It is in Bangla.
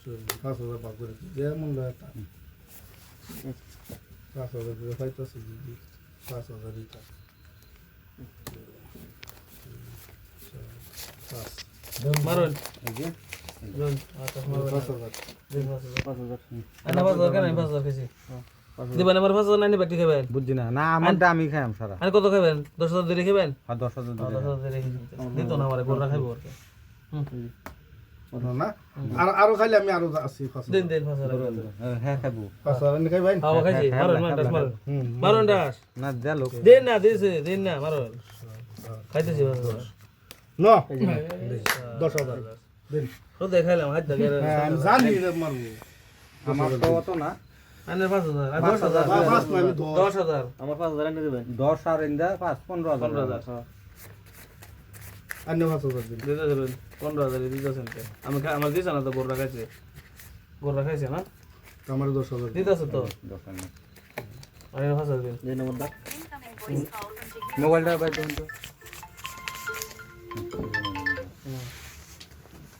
5,000 ভাগ করে দিই যেমন লাগে 5,000 করে পাইতেছি দিদি 5,000 দিতা 5 মারুন এই যে রুন আচ্ছা মারুন 5,000 দিন 5,000 5,000 আনা 5,000 কেন 5,000 খাইছি দিবেন আমার 5,000 নানি বাকি খাবেন বুঝছি না না আমারটা আমি খাইম সারা আর কত খাবেন 10,000 দিয়ে খাবেন আর 10,000 দিলে 10,000 দিয়ে দিত না আমারে গোরা খাইবো আর না আরো খাইলে আমি আরো আছি 5,000 দিন 5,000 হ্যাঁ খাবো 5,000 নি খাই ভাই খাওয়া খাইছি মারুন ডাস মারুন মারুন ডাস না দে লোক দিন না দিছে দিন না মারুন খাইতেছি 5,000 ন 10,000 দিন তো দেখাইলাম হাত ধরে আমি জানি রে মারবো আমার তো অত না আনের 5,000 আর 10,000 পাঁচ না আমি 10,000 আমার 5,000 এনে দিবেন 10 আর ইন্দা 5 15,000 15,000 অন্য 5,000 দিন দিতে দেবেন 15,000 দিতেছেন আমি আমার দিছ না তো গোরা খাইছে না আমার 10,000 দিতেছে তো দোকান আর 5,000 দিন দিন নম্বরটা মোবাইলটা বাইর করুন তো